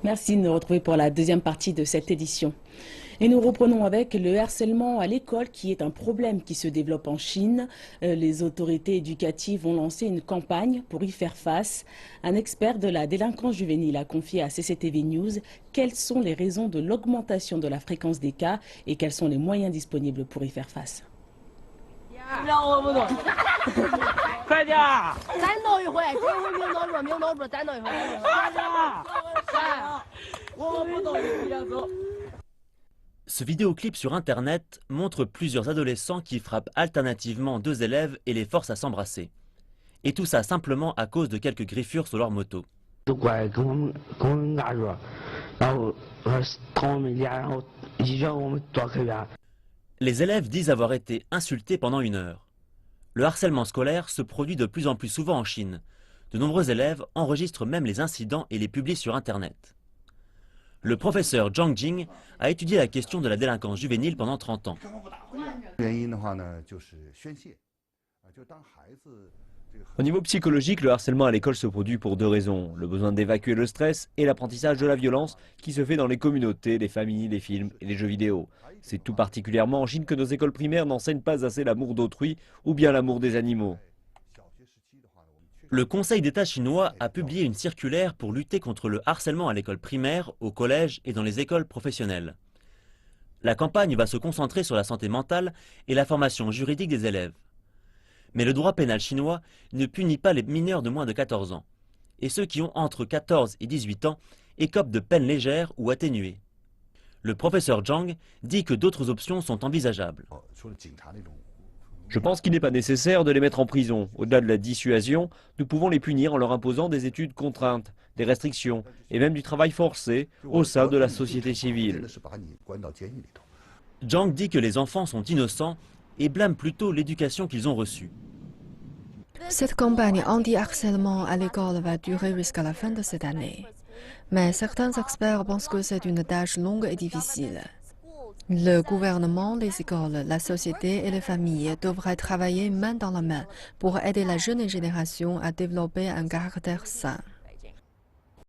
Merci de nous retrouver pour la deuxième partie de cette édition. Et nous reprenons avec le harcèlement à l'école qui est un problème qui se développe en Chine. Les autorités éducatives ont lancé une campagne pour y faire face. Un expert de la délinquance juvénile a confié à CCTV News quelles sont les raisons de l'augmentation de la fréquence des cas et quels sont les moyens disponibles pour y faire face. Ce vidéoclip sur internet montre plusieurs adolescents qui frappent alternativement deux élèves et les forcent à s'embrasser. Et tout ça simplement à cause de quelques griffures sur leur moto. Les élèves disent avoir été insultés pendant 1 heure. Le harcèlement scolaire se produit de plus en plus souvent en Chine. De nombreux élèves enregistrent même les incidents et les publient sur internet. Le professeur Zhang Jing a étudié la question de la délinquance juvénile pendant 30 ans. Au niveau psychologique, le harcèlement à l'école se produit pour 2 raisons. Le besoin d'évacuer le stress et l'apprentissage de la violence qui se fait dans les communautés, les familles, les films et les jeux vidéo. C'est tout particulièrement en Chine que nos écoles primaires n'enseignent pas assez l'amour d'autrui ou bien l'amour des animaux. Le Conseil d'État chinois a publié une circulaire pour lutter contre le harcèlement à l'école primaire, au collège et dans les écoles professionnelles. La campagne va se concentrer sur la santé mentale et la formation juridique des élèves. Mais le droit pénal chinois ne punit pas les mineurs de moins de 14 ans. Et ceux qui ont entre 14 et 18 ans écopent de peines légères ou atténuées. Le professeur Zhang dit que d'autres options sont envisageables. Je pense qu'il n'est pas nécessaire de les mettre en prison. Au-delà de la dissuasion, nous pouvons les punir en leur imposant des études contraintes, des restrictions et même du travail forcé au sein de la société civile. Zhang dit que les enfants sont innocents et blâme plutôt l'éducation qu'ils ont reçue. Cette campagne anti-harcèlement à l'école va durer jusqu'à la fin de cette année. Mais certains experts pensent que c'est une tâche longue et difficile. Le gouvernement, les écoles, la société et les familles devraient travailler main dans la main pour aider la jeune génération à développer un caractère sain.